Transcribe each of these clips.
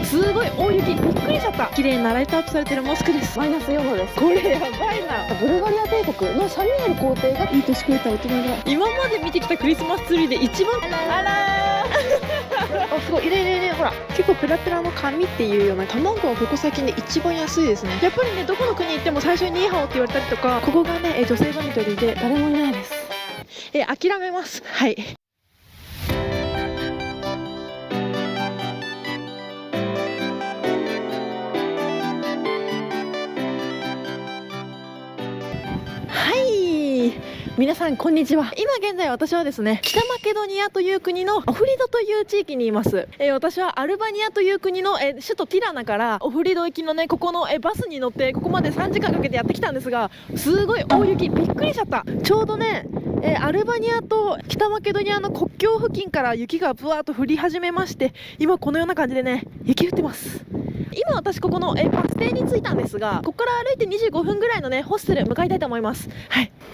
すごい大雪、びっくりしちゃった。綺麗なライトアップされてるモスクです。マイナス4度です。これやばいな。ブルガリア帝国のシャミエル皇帝がいい年こいた大人が今まで見てきたクリスマスツリーで一番あらーあ、すごい、いれいれいれ、ほら結構ペラペラの紙っていうような。卵はここ最近で一番安いですね。やっぱりね、どこの国行っても最初にニーハオって言われたりとか、ここがね女性ドミトリーで誰もいないです。諦めます。はい。はい、皆さんこんにちは。今現在私はですね、北マケドニアという国のオフリドという地域にいます。私はアルバニアという国の、首都ティラナからオフリド行きのね、ここの、バスに乗ってここまで3時間かけてやってきたんですが、すごい大雪、びっくりしちゃった。ちょうどね、アルバニアと北マケドニアの国境付近から雪がぶわーっと降り始めまして、今このような感じでね、雪降ってます。今私ここのバス停に着いたんですが、ここから歩いて25分ぐらいのねホステル向かいたいと思います。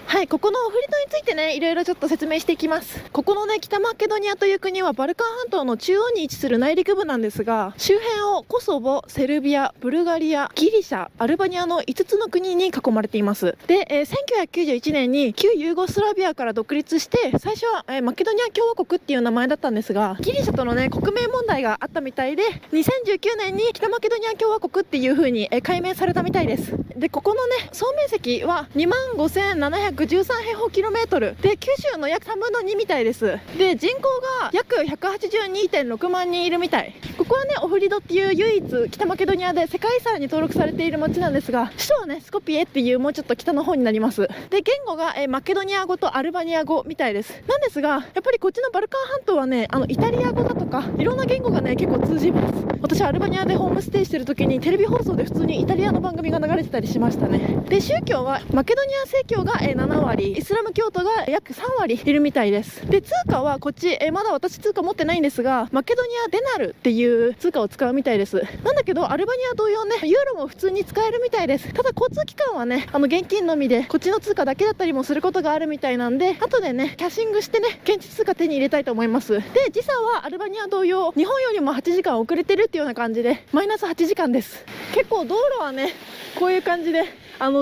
はい、ここのオフリドについてね、いろいろちょっと説明していきます。ここのね、北マケドニアという国はバルカン半島の中央に位置する内陸部なんですが、周辺をコソボ、セルビア、ブルガリア、ギリシャ、アルバニアの5つの国に囲まれています。で、1991年に旧ユーゴスラビアから独立して、最初は、マケドニア共和国っていう名前だったんですが、ギリシャとのね国名問題があったみたいで、2019年に北マケドニア共和国っていう風に改名されたみたいです。で、ここのね総面積は25,713平方キロメートルで、九州の約3分の2みたいです。で、人口が約182.6万人いるみたい。ここはねオフリドっていう唯一北マケドニアで世界遺産に登録されている町なんですが、首都はねスコピエっていうもうちょっと北の方になります。で、言語が、マケドニア語とアルバニア語みたいです。なんですが、やっぱりこっちのバルカン半島はね、イタリア語だとかいろんな言語がね結構通じます。私アルバニアでホームステイしてる時にテレビ放送で普通にイタリアの番組が流れてたりしましたね。で、宗教はマケドニア正教が7割、イスラム教徒が約3割いるみたいです。で、通貨はこっち、まだ私通貨持ってないんですが、マケドニアデナルっていう通貨を使うみたいです。なんだけどアルバニア同様ね、ユーロも普通に使えるみたいです。ただ交通機関はね現金のみで、こっちの通貨だけだったりもすることがあるみたいなんで、後でねキャッシングしてね現地通貨手に入れたいと思います。で、時差はアルバニア同様、日本よりも8時間遅れてるっていうような感じでマイナス8時間です。結構道路はねこういう感じで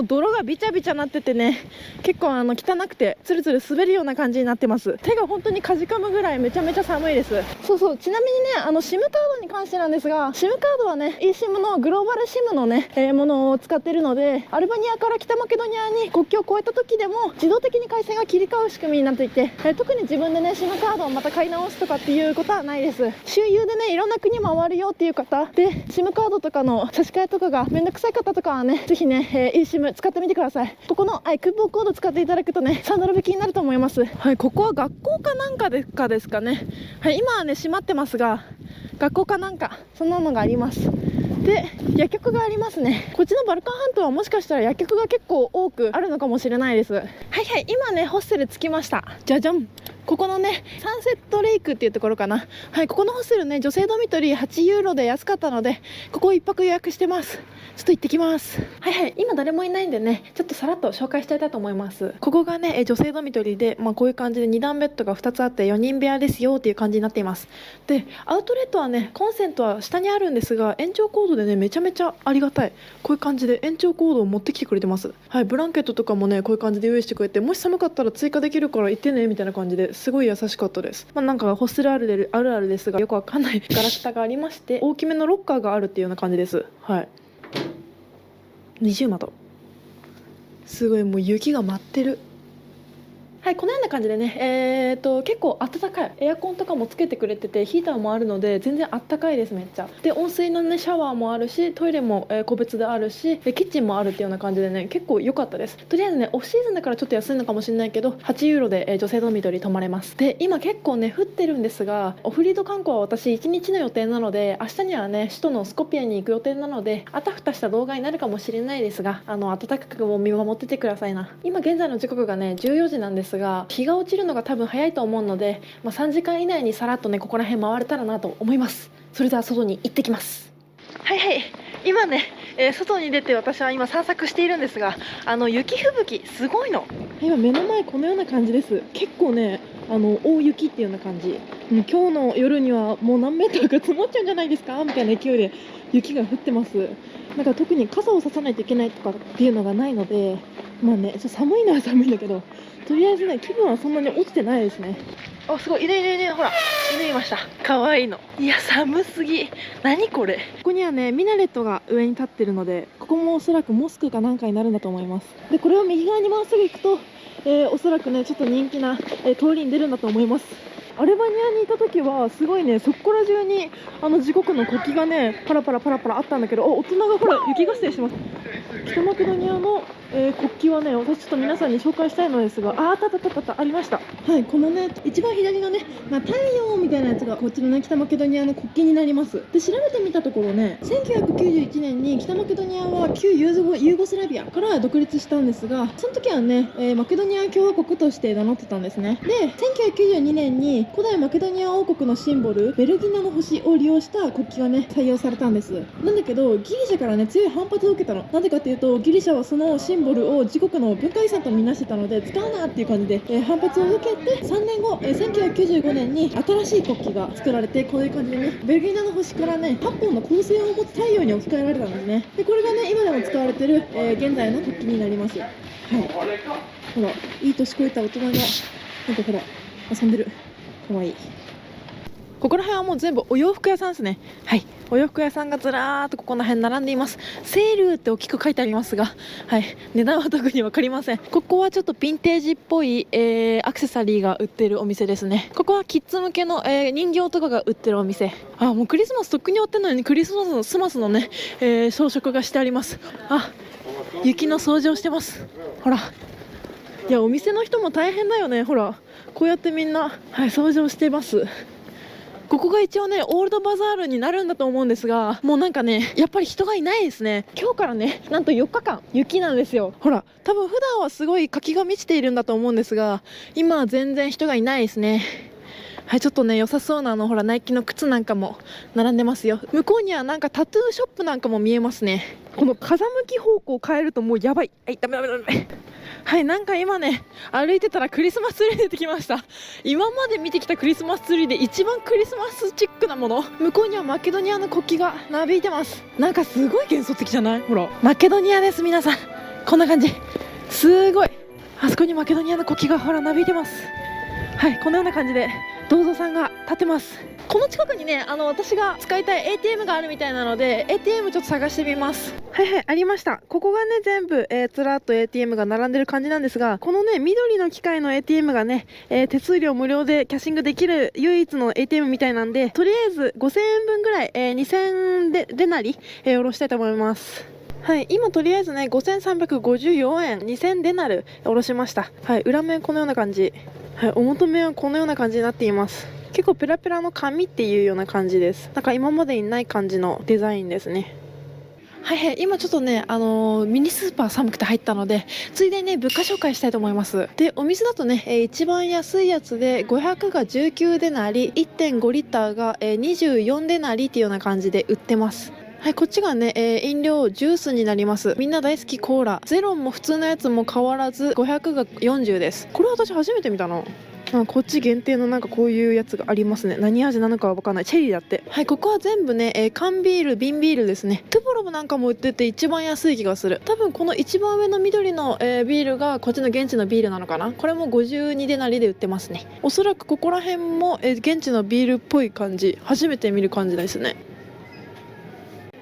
泥がビチャビチャなっててね、結構汚くてツルツル滑るような感じになってます。手が本当にかじかむぐらいめちゃめちゃ寒いです。そうそう、ちなみにねSIM カードに関してなんですが、 SIM カードはね eSIM のグローバル SIM のね、ものを使ってるので、アルバニアから北マケドニアに国境を越えた時でも自動的に回線が切り替わる仕組みになっていて、特に自分でね SIM カードをまた買い直すとかっていうことはないです。周遊でねいろんな国回るよっていう方で、 SIM カードとかの差し替えとかがめんどくさい方とかはね、ぜひね、eSIM 使ってみてください。ここの、クーポンコード使っていただくとね3ドル引きになると思います。はい、ここは学校かなんかですかね。はい、今はね閉まってますが、学校かなんかそんなのがあります。で、薬局がありますね。こっちのバルカン半島はもしかしたら薬局が結構多くあるのかもしれないです。はいはい、今ねホステル着きました。じゃじゃん。ここのねサンセットレイクっていうところかな。はい、ここのホステルね女性ドミトリー8ユーロで安かったので、ここ1泊予約してます。ちょっと行ってきます。はいはい、今誰もいないんでね、ちょっとさらっと紹介したいと思います。ここがね女性ドミトリーで、こういう感じで2段ベッドが2つあって4人部屋ですよっていう感じになっています。で、アウトレットはねコンセントは下にあるんですが、延長コードでねめちゃめちゃありがたい。こういう感じで延長コードを持ってきてくれてます。はい、ブランケットとかもねこういう感じで用意してくれて、もし寒かったら追加できるから言ってねみたいな感じですごい優しかったです。なんかホステルあるあるですが、よくわかんないガラクタがありまして、大きめのロッカーがあるっていうような感じです。はい、二重窓、すごいもう雪が舞ってる。はい、このような感じでね、結構暖かい、エアコンとかもつけてくれてて、ヒーターもあるので全然暖かいです。めっちゃで、温水のねシャワーもあるし、トイレも、個別であるし、キッチンもあるっていうような感じでね結構良かったです。とりあえずねオフシーズンだからちょっと安いのかもしれないけど、8ユーロで、女性ドミトリー泊まれます。で、今結構ね降ってるんですが、オフリード観光は私1日の予定なので、明日にはね首都のスコピアに行く予定なので、あたふたした動画になるかもしれないですが、暖かくも見守っててくださいな。今現在の時刻がね14時なんですが、日が落ちるのが多分早いと思うので、3時間以内にさらっとねここら辺回れたらなと思います。それでは外に行ってきます。はいはい、今ね、外に出て私は今散策しているんですが、雪吹雪すごいの。今目の前このような感じです。結構ね大雪っていうような感じもう今日の夜にはもう何メートルか積もっちゃうんじゃないですかみたいな勢いで雪が降ってます。なんか特に傘をささないといけないとかっていうのがないので、まあね、寒いのは寒いんだけど、とりあえずね、気分はそんなに落ちてないですね。あ、すごい、犬、ほら、犬いました。可愛いの。いや、寒すぎ。何これ。ここにはね、ミナレットが上に立ってるので、ここもおそらくモスクかなんかになるんだと思います。で、これを右側にまっすぐ行くと、おそらくね、ちょっと人気な、通りに出るんだと思います。アルバニアにいた時はすごいね、そこら中に自国の国旗がねパラパラあったんだけど、大人がほら雪合戦してます。北マケドニアの、国旗はね、私ちょっと皆さんに紹介したいのですが、あったありました。はい、このね一番左のね、太陽みたいなやつがこっちのね北マケドニアの国旗になります。で、調べてみたところね、1991年に北マケドニアは旧ユーゴスラビアから独立したんですが、その時はね、マケドニア共和国として名乗ってたんですね。で、1992年に古代マケドニア王国のシンボルベルギナの星を利用した国旗がね採用されたんです。なんだけどギリシャからね強い反発を受けたの。なんでかっていうと、ギリシャはそのシンボルを自国の文化遺産とみなしてたので使うなっていう感じで、反発を受けて3年後、1995年に新しい国旗が作られて、こういう感じでねベルギナの星からね8本の光線を持つ太陽に置き換えられたんですね。で、これがね今でも使われてる、現在の国旗になります。はい、ほら、いい年越えた大人がなんかほら遊んでる。かわいい。ここら辺はもう全部お洋服屋さんですね。はい、お洋服屋さんがずらーっとここら辺並んでいます。セールって大きく書いてありますが、はい、値段は特に分かりません。ここはちょっとヴィンテージっぽい、アクセサリーが売ってるお店ですね。ここはキッズ向けの、人形とかが売ってるお店。あ、もうクリスマスとっくに終わってるのにクリスマスのスマスのね、装飾がしてあります。あ、雪の掃除をしてます。ほら、いや、お店の人も大変だよね。ほら、こうやってみんな、はい、掃除をしてます。ここが一応ねオールドバザールになるんだと思うんですが、もうなんかねやっぱり人がいないですね。今日からねなんと4日間雪なんですよ。ほら、多分普段はすごい活気が満ちているんだと思うんですが、今は全然人がいないですね。はい、ちょっとね良さそうなほらナイキの靴なんかも並んでますよ。向こうにはなんかタトゥーショップなんかも見えますね。この風向き方向を変えるともうやばい。はい、ダメ。はい、なんか今ね歩いてたらクリスマスツリー出てきました。今まで見てきたクリスマスツリーで一番クリスマスチックなもの。向こうにはマケドニアの国旗がなびいてます。なんかすごい幻想的じゃない？ほら、マケドニアです。皆さんこんな感じ、すごい。あそこにマケドニアの国旗がほらなびいてます。はい、このような感じで銅像さんが立ってます。この近くにね私が使いたい ATM があるみたいなので ATM ちょっと探してみます。はい、ありました。ここがね全部、ずらっと ATM が並んでる感じなんですが、このね緑の機械の ATM がね、手数料無料でキャッシングできる唯一の ATM みたいなんで、とりあえず5000円分ぐらい、2000デナリ、下ろしたいと思います。はい、今とりあえずね5354円2000デナル下ろしました。はい、裏面このような感じ。はい、表面はこのような感じになっています。結構ペラペラの紙っていうような感じです。なんか今までにない感じのデザインですね。はい、今ちょっとねミニスーパー寒くて入ったので、ついでにね物価紹介したいと思います。で、お水だとね、一番安いやつで500が19デナリ、 1.5 リッターが、24デナリっていうような感じで売ってます。はい、こっちがね、飲料ジュースになります。みんな大好きコーラ、ゼロンも普通のやつも変わらず500が40です。これ私初めて見たな。こっち限定のなんかこういうやつがありますね。何味なのかは分かんない。チェリーだって。はい、ここは全部ね、缶ビール、瓶ビールですね。トゥボロムなんかも売ってて一番安い気がする。多分この一番上の緑の、ビールがこっちの現地のビールなのかな。これも52デナリで売ってますね。おそらくここら辺も、現地のビールっぽい感じ。初めて見る感じですね。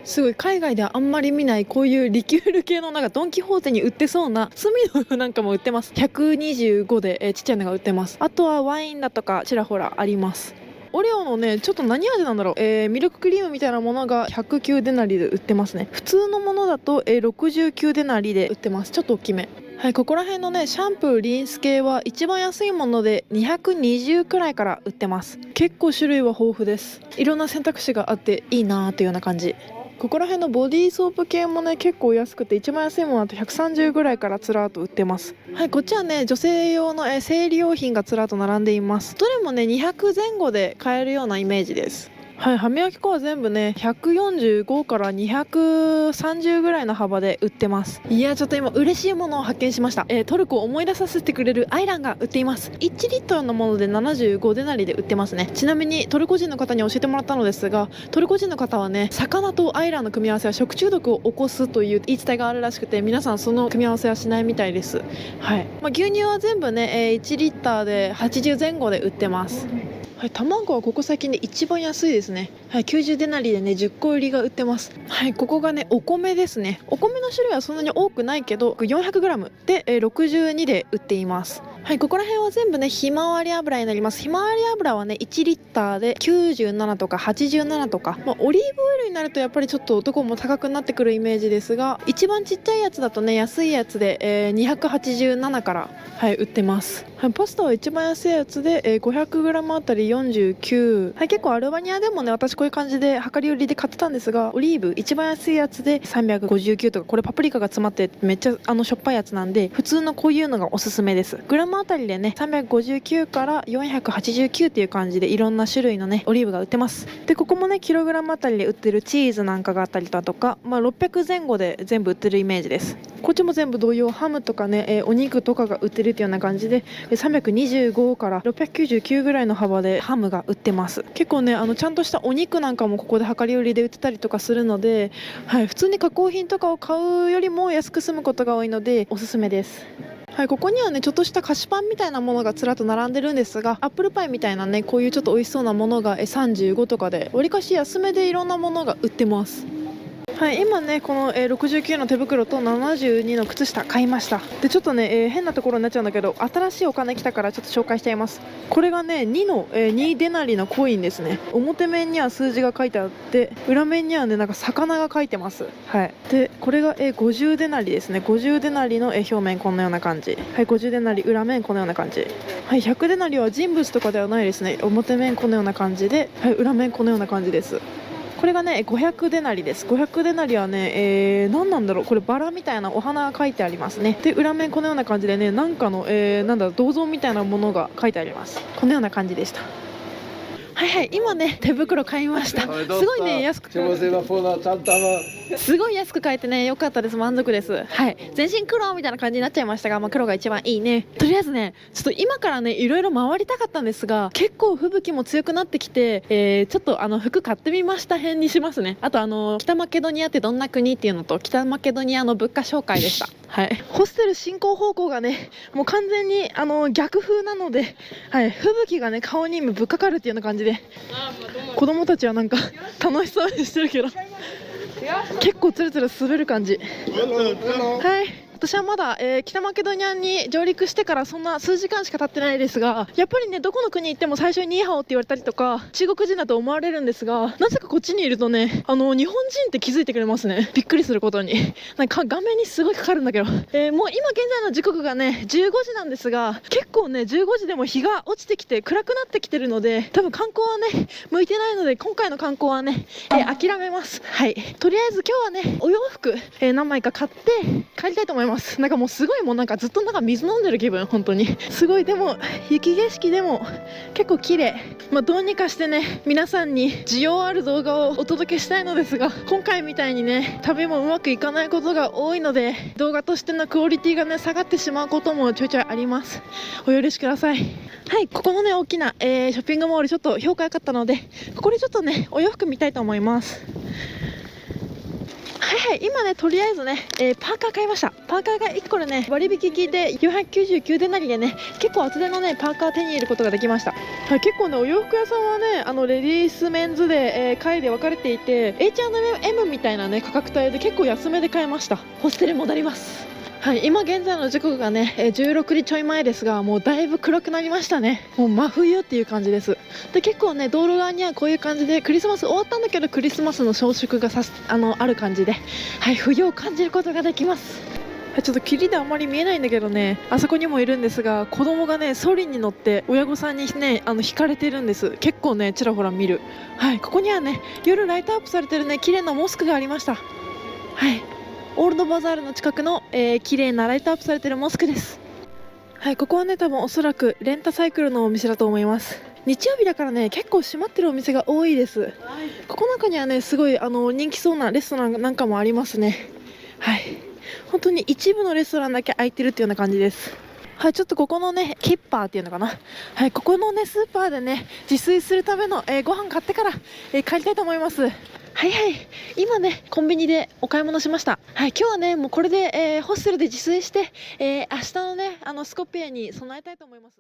すごい海外ではあんまり見ないこういうリキュール系のなんかドン・キホーテに売ってそうなスミノなんかも売ってます。125で、ちっちゃいのが売ってます。あとはワインだとかちらほらあります。オレオのねちょっと何味なんだろう、ミルククリームみたいなものが109デナリで売ってますね。普通のものだと、69デナリで売ってます。ちょっと大きめ。はい、ここら辺のねシャンプーリンス系は一番安いもので220くらいから売ってます。結構種類は豊富です。いろんな選択肢があっていいなーというような感じ。ここら辺のボディーソープ系もね結構安くて、一番安いものだと130ぐらいからつらーっと売ってます。はい、こっちはね女性用の生理用品がつらーっと並んでいます。どれもね200前後で買えるようなイメージです。はい、歯磨き粉は全部ね145から230ぐらいの幅で売ってます。いやちょっと今嬉しいものを発見しました。トルコを思い出させてくれるアイランが売っています。1リットルのもので75デナリで売ってますね。ちなみにトルコ人の方に教えてもらったのですが、トルコ人の方はね、魚とアイランの組み合わせは食中毒を起こすという言い伝えがあるらしくて、皆さんその組み合わせはしないみたいです。はい、牛乳は全部ね、1リッターで80前後で売ってます。はい、卵はここ最近で一番安いですね。はい、90デナリでね10個売りが売ってます。はい、ここがねお米ですね。お米の種類はそんなに多くないけど 400g で62で売っています。はい、ここら辺は全部ねひまわり油になります。ひまわり油はね1リッターで97とか87とか、オリーブオイルになるとやっぱりちょっとどこも高くなってくるイメージですが、一番ちっちゃいやつだとね安いやつで、287から、はい、売ってます。はい、パスタは一番安いやつで、500g あたり49、はい、結構アルバニアでもね私こういう感じで量り売りで買ってたんですが、オリーブ一番安いやつで359とか、これパプリカが詰まってめっちゃしょっぱいやつなんで、普通のこういうのがおすすめです。グラムあたりでね359から489っていう感じでいろんな種類のねオリーブが売ってます。でここもねキログラムあたりで売ってるチーズなんかがあったりだとか、600前後で全部売ってるイメージです。こっちも全部同様ハムとかね、お肉とかが売ってるっていうような感じで、325から699ぐらいの幅でハムが売ってます。結構ねちゃんとしたお肉なんかもここで量り売りで売ってたりとかするので、はい、普通に加工品とかを買うよりも安く済むことが多いのでおすすめです。はい、ここにはねちょっとした菓子パンみたいなものがずらっと並んでるんですが、アップルパイみたいなねこういうちょっと美味しそうなものが35とかで、わりかし安めでいろんなものが売ってます。はい、今ねこの、69の手袋と72の靴下買いました。でちょっとね、変なところになっちゃうんだけど、新しいお金来たからちょっと紹介しちゃいます。これがね2の、2デナリのコインですね。表面には数字が書いてあって、裏面にはねなんか魚が書いてます。はい、でこれが、50デナリですね。50デナリの、表面こんなような感じ。はい、50デナリ裏面このような感じ。はい、100デナリは人物とかではないですね。表面このような感じで、はい、裏面このような感じです。これがね500デナリです。500デナリはね、何なんだろう、これバラみたいなお花が書いてありますね。で裏面このような感じでね、なんかの、なんだろう、銅像みたいなものが書いてあります。このような感じでした。はいはい、今ね手袋買いました。すごいね安く、すごい安く買えてね良かったです。満足です。はい、全身黒みたいな感じになっちゃいましたが、黒が一番いいね。とりあえずねちょっと今からねいろいろ回りたかったんですが、結構吹雪も強くなってきて、ちょっと服買ってみました編にしますね。あと北マケドニアってどんな国っていうのと、北マケドニアの物価紹介でした。はい、ホステル進行方向がねもう完全に逆風なので、はい、吹雪がね顔にぶっかかるっていうような感じで、子供たちはなんか楽しそうにしてるけど結構つるつる滑る感じ。はい、私はまだ、北マケドニアに上陸してからそんな数時間しか経ってないですが、やっぱりねどこの国行っても最初にニーハオって言われたりとか中国人だと思われるんですが、なぜかこっちにいるとね日本人って気づいてくれますね。びっくりすることになんか画面にすごいかかるんだけど、もう今現在の時刻がね15時なんですが、結構ね15時でも日が落ちてきて暗くなってきてるので、多分観光はね向いてないので今回の観光はね、諦めます。はい、とりあえず今日はねお洋服、何枚か買って帰りたいと思います。なんかもうすごい、もうなんかずっとなんか水飲んでる気分、本当にすごい。でも雪景色でも結構綺麗。どうにかしてね皆さんに需要ある動画をお届けしたいのですが、今回みたいにね旅もうまくいかないことが多いので、動画としてのクオリティがね下がってしまうこともちょいちょいあります。お許しください。はい、ここのね大きな、ショッピングモールちょっと評価良かったので、ここでちょっとねお洋服見たいと思います。はいはい、今ねとりあえずね、パーカー買いました。パーカーが1個でね割引効いて499デナリでね、結構厚手のねパーカー手に入れることができました。はい、結構ねお洋服屋さんはねレディースメンズで、回で分かれていて H&M みたいなね価格帯で結構安めで買えました。ホステル戻ります。はい、今現在の時刻がね、16時ちょい前ですが、もうだいぶ暗くなりましたね。もう真冬っていう感じです。で結構ね道路側にはこういう感じでクリスマス終わったんだけどクリスマスの装飾がある感じで、はい、冬を感じることができます。ちょっと霧であんまり見えないんだけどね、あそこにもいるんですが、子供がねソリに乗って親御さんにね引かれてるんです。結構ねちらほら見る。はい、ここにはね夜ライトアップされてるね綺麗なモスクがありました。はい、オールドバザールの近くの、綺麗なライトアップされてるモスクです。はい、ここはね多分おそらくレンタサイクルのお店だと思います。日曜日だからね、結構閉まってるお店が多いです。ここ中にはね、すごい人気そうなレストランなんかもありますね。はい、本当に一部のレストランだけ空いてるっていうような感じです。はい、ちょっとここのねキッパーっていうのかな、はい、ここのねスーパーでね自炊するための、ご飯買ってから、帰りたいと思います。はいはい、今ねコンビニでお買い物しました。はい、今日はねもうこれで、ホステルで自炊して、明日のねスコッピアに備えたいと思います。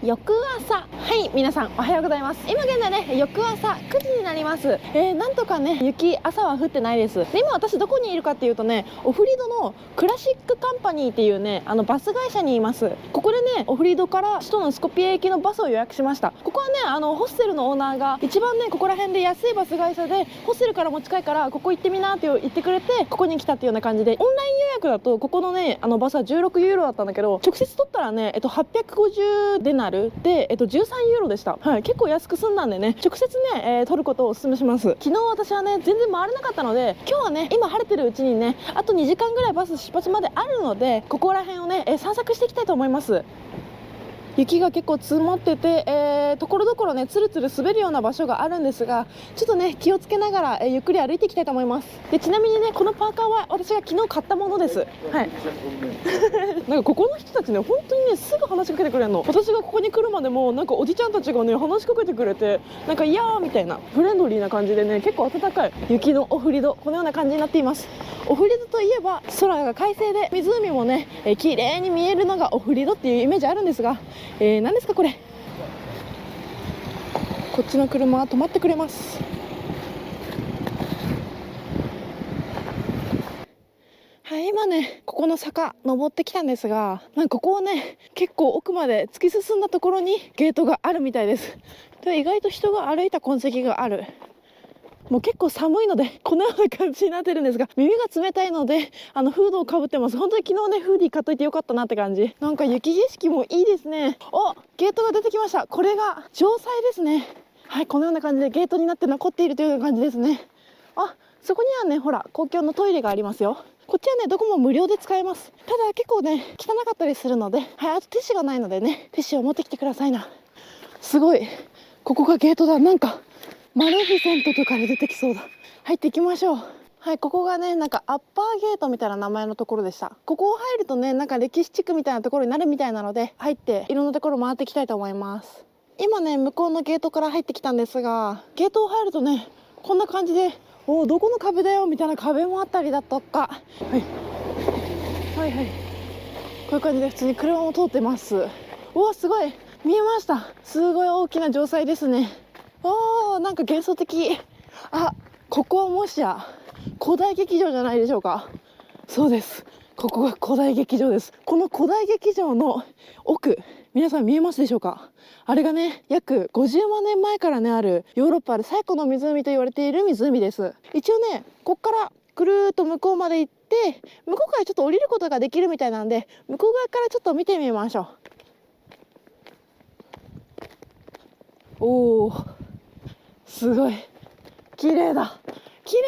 翌朝、はい、皆さんおはようございます。今現在ね翌朝9時になります。なんとかね雪朝は降ってないです。で今私どこにいるかっていうとね、オフリドのクラシックカンパニーっていうねバス会社にいます。ここでねオフリドから首都のスコピア行きのバスを予約しました。ここはねホステルのオーナーが一番ねここら辺で安いバス会社で、ホステルからも近いからここ行ってみなって言ってくれて、ここに来たっていうような感じで、オンライン予約だとここのねバスは16ユーロだったんだけど、直接取ったらね850デナルで、13ユーロでした。はい、結構安く済んだんでね、直接ね、取ることをお勧めします。昨日私はね全然回れなかったので、今日はね今晴れてるうちにねあと2時間ぐらいバス出発まであるので、ここら辺をね、散策していきたいと思います。雪が結構積もってて、ところどころねつるつる滑るような場所があるんですが、ちょっとね気をつけながら、ゆっくり歩いていきたいと思います。でちなみにねこのパーカーは私が昨日買ったものです。はいなんかここの人たちね本当にねすぐ話しかけてくれるの。私がここに来るまでもなんかおじちゃんたちがね話しかけてくれて、なんかいやーみたいなフレンドリーな感じでね、結構暖かい雪のオフリド、このような感じになっています。オフリドといえば空が快晴で湖もね、綺麗に見えるのがオフリドっていうイメージあるんですが、何ですかこれ。こっちの車は止まってくれます。はい、今ねここの坂登ってきたんですが、なんかここはね結構奥まで突き進んだところにゲートがあるみたいです。で意外と人が歩いた痕跡がある。もう結構寒いのでこのような感じになってるんですが、耳が冷たいのでフードをかぶってます。本当に昨日ねフーディー買っといてよかったなって感じ。なんか雪景色もいいですね。お、ゲートが出てきました。これが城塞ですね。はい、このような感じでゲートになって残っているというような感じですね。あ、そこにはねほら公共のトイレがありますよ。こっちはねどこも無料で使えます。ただ結構ね汚かったりするので、はい、あとティッシュがないのでねティッシュを持ってきてくださいな。すごい、ここがゲートだ。なんかマレフィセントとかで出てきそうだ。入っていきましょう。はい、ここがねなんかアッパーゲートみたいな名前のところでした。ここを入るとねなんか歴史地区みたいなところになるみたいなので、入っていろんなところ回っていきたいと思います。今ね向こうのゲートから入ってきたんですが、ゲートを入るとねこんな感じで、お、どこの壁だよみたいな壁もあったりだとか、はい、はいはい、こういう感じで普通に車も通ってます。おわ、すごい見えました。すごい大きな城塞ですね。おー、なんか幻想的。あ、ここはもしや古代劇場じゃないでしょうか。そうです、ここが古代劇場です。この古代劇場の奥、皆さん見えますでしょうか。あれがね約50万年前からねあるヨーロッパで最古の湖と言われている湖です。一応ねこっからぐるーっと向こうまで行って、向こうからちょっと降りることができるみたいなんで、向こう側からちょっと見てみましょう。おー、すごい綺麗だ、綺麗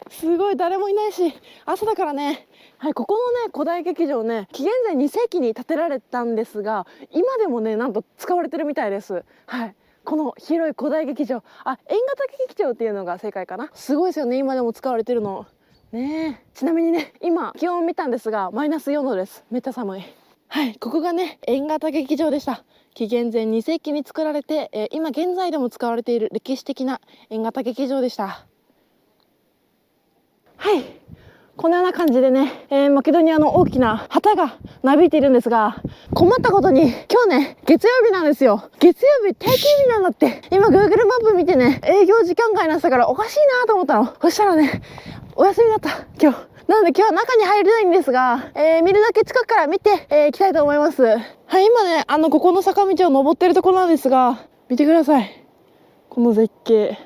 だ、すごい誰もいないし朝だからね。はい、ここのね古代劇場ね紀元前2世紀に建てられたんですが、今でもねなんと使われてるみたいです。はい、この広い古代劇場、あ、円形劇場っていうのが正解かな。すごいですよね、今でも使われてるのね。ちなみにね今気温を見たんですがマイナス4度です。めっちゃ寒い。はい、ここがね円形劇場でした。紀元前2世紀に作られて、今現在でも使われている歴史的な円形劇場でした。はい、このような感じでね、マケドニアの大きな旗がなびいているんですが、困ったことに今日ね月曜日なんですよ。月曜日定休日なんだって。今 Google マップ見てね営業時間外になってたからおかしいなと思ったの。そしたらねお休みだった今日なので、今日は中に入れないんですが、見るだけ近くから見ていきたいと思います。はい、今ねここの坂道を登ってるところなんですが、見てください、この絶景。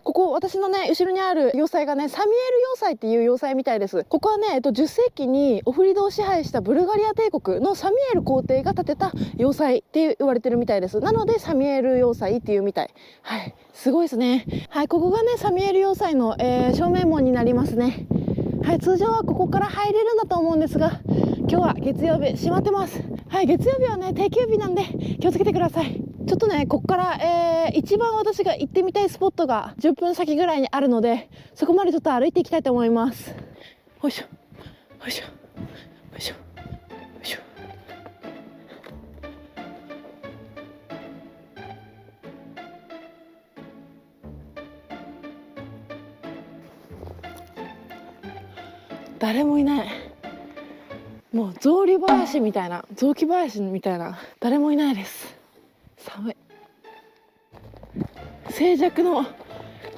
ここ私のね後ろにある要塞がねサミュエル要塞っていう要塞みたいです。ここはね10世紀にオフリドを支配したブルガリア帝国のサミュエル皇帝が建てた要塞って言われてるみたいです。なのでサミュエル要塞っていうみたい。はい、すごいですね。はい、ここがねサミュエル要塞の、正面門になりますね。はい、通常はここから入れるんだと思うんですが、今日は月曜日閉まってます。はい、月曜日はね定休日なんで気をつけてください。ちょっとねここから、一番私が行ってみたいスポットが10分先ぐらいにあるので、そこまでちょっと歩いていきたいと思います。よいしょよいしょよいしょよいしょ。誰もいない。もう雑木林みたいな誰もいないです。寒い。静寂の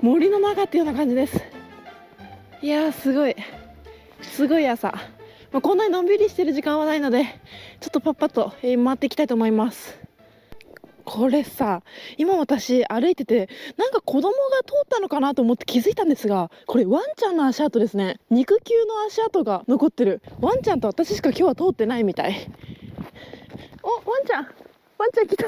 森の中っていうような感じです。いやーすごい朝、こんなにのんびりしてる時間はないので、ちょっとパッパッと、回っていきたいと思います。これさ、今私歩いててなんか子供が通ったのかなと思って気づいたんですが、これワンちゃんの足跡ですね。肉球の足跡が残ってる。ワンちゃんと私しか今日は通ってないみたい。お、ワンちゃん来た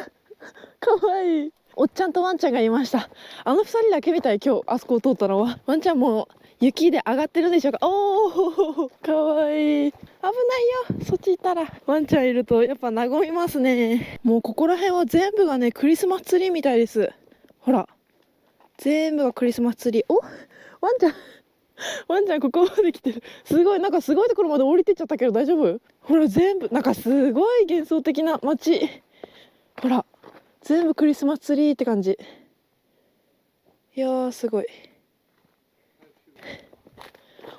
かわいい。おっちゃんとワンちゃんがいました。あの2人だけみたい、今日あそこを通ったのは。ワンちゃんも雪で上がってるんでしょうか。おお、かわいい。危ないよ、そっち行ったら。ワンちゃんいるとやっぱ和みますね。もうここら辺は全部がねクリスマスツリーみたいです。ほら、全部がクリスマスツリー。お、ワンちゃんここまで来てる。すごい、なんかすごいところまで降りてっちゃったけど大丈夫？ほら、全部なんかすごい幻想的な街。ほら、全部クリスマスツリーって感じ。いやーすごい。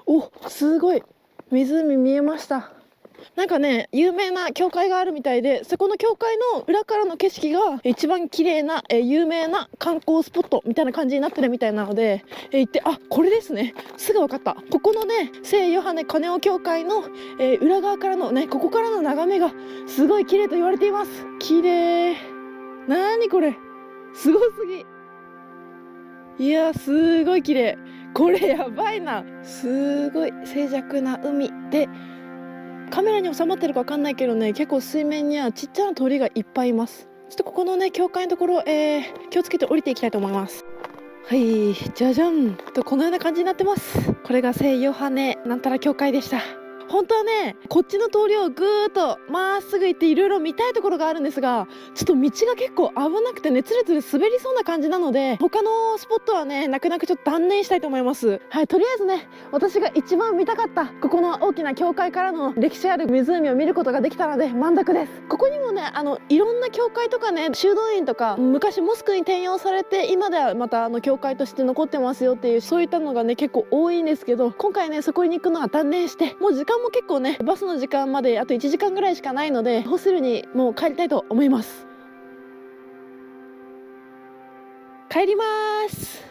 お、すごい湖見えました。なんかね有名な教会があるみたいで、そこの教会の裏からの景色が一番綺麗な、有名な観光スポットみたいな感じになってるみたいなので、行って、あ、これですね。すぐ分かった。ここのね聖ヨハネカネオ教会の、裏側からのね、ここからの眺めがすごい綺麗と言われています。綺麗。なーにこれ、すごすぎ。いやすごい綺麗。これやばいな。すごい静寂な海で、カメラに収まってるか分かんないけどね、結構水面にはちっちゃな鳥がいっぱいいます。ちょっとここのね教会のところ、気をつけて降りていきたいと思います。はい、じゃじゃんと、このような感じになってます。これが聖ヨハネなんたら教会でした。本当はねこっちの通りをぐーっとまっすぐ行っていろいろ見たいところがあるんですが、ちょっと道が結構危なくてね、つるつる滑りそうな感じなので、他のスポットはね泣く泣くちょっと断念したいと思います。はい、とりあえずね私が一番見たかったここの大きな教会からの歴史ある湖を見ることができたので満足です。ここにもねいろんな教会とかね、修道院とか昔モスクに転用されて今ではまた教会として残ってますよっていう、そういったのがね結構多いんですけど、今回ねそこに行くのは断念して、もう時間も結構ねバスの時間まであと1時間ぐらいしかないので、ホステルにもう帰りたいと思います。帰ります。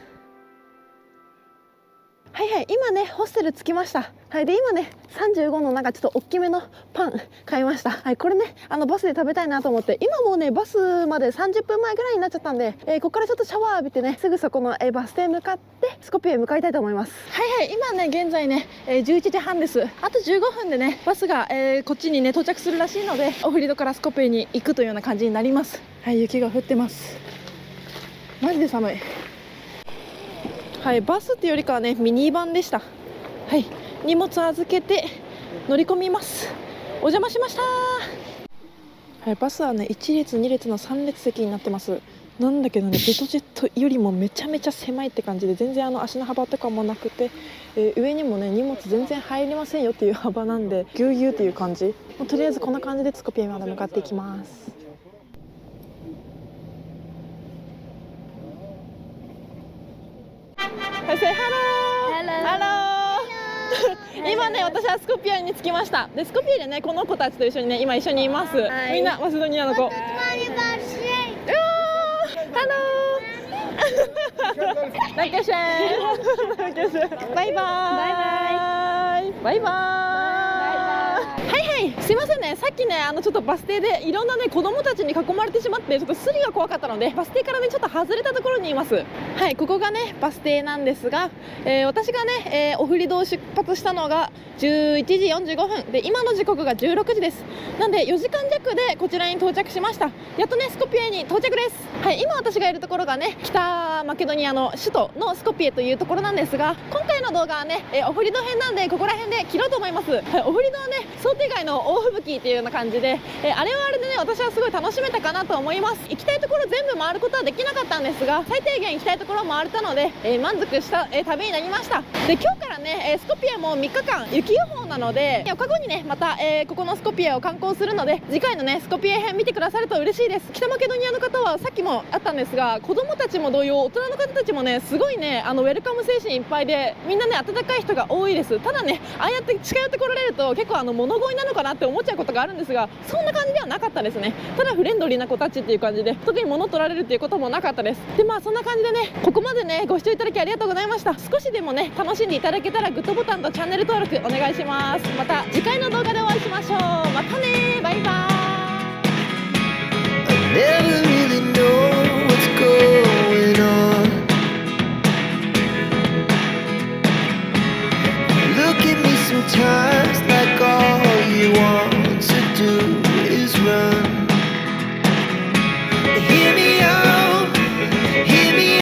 はいはい、今ねホステル着きました。はい、で今ね35のなんかちょっと大きめのパン買いました。はい、これねバスで食べたいなと思って、今もうねバスまで30分前ぐらいになっちゃったんで、ここからちょっとシャワー浴びてね、すぐそこの、バス停向かってスコピオへ向かいたいと思います。はいはい、今ね現在ね、11時半です。あと15分でねバスが、こっちにね到着するらしいので、オフリドからスコピオに行くというような感じになります。はい、雪が降ってます。マジで寒い。はい、バスっていうよりかはねミニバンでした。はい、荷物預けて乗り込みます。お邪魔しました。はい、バスはね1列2列の3列席になってます。なんだけどね、ベトジェットよりもめちゃめちゃ狭いって感じで、全然足の幅とかもなくて、上にもね荷物全然入りませんよっていう幅なんで、ぎゅうぎゅうっていう感じ。とりあえずこんな感じでスコピオまで向かっていきます。はい、say hello。今ね私はスコピオに着きました。でスコピオでねこの子たちと一緒にね今一緒にいます。みんなマセドニアの子。バイバイバイバイ。はいはい、すいませんね、さっきねちょっとバス停でいろんなね子供たちに囲まれてしまって、ちょっとスリが怖かったのでバス停からねちょっと外れたところにいます。はい、ここがねバス停なんですが、私がね、オフリドを出発したのが11時45分で、今の時刻が16時です。なんで4時間弱でこちらに到着しました。やっとねスコピエに到着です。はい、今私がいるところがね北マケドニアの首都のスコピエというところなんですが、今回の動画はね、オフリド編なんでここら辺で切ろうと思います。はい、オフリドはね想定外の大吹雪っていうような感じで、あれはあれでね私はすごい楽しめたかなと思います。行きたいところ全部回ることはできなかったんですが、最低限行きたいところ回れたので、満足した、旅になりました。で今日からね、スコピエも3日間雪予報なので、4日後にねまた、ここのスコピエを観光するので、次回のねスコピエ編見てくださると嬉しいです。北マケドニアの方はさっきもあったんですが、子供たちも同様大人の方たちもねすごいねウェルカム精神いっぱいで、みんなね温かい人が多いです。ただねああやって近寄ってこられると結構物乞いなのかなって思っちゃうことがあるんですが、そんな感じではなかったですね。ただフレンドリーな子たちっていう感じで、特に物取られるっていうこともなかったです。でそんな感じでね、ここまでねご視聴いただきありがとうございました。少しでもね楽しんでいただけたらグッドボタンとチャンネル登録お願いします。また次回の動画でお会いしましょう。またね、バイバーイ。Never really know what's going on. Look at me sometimes.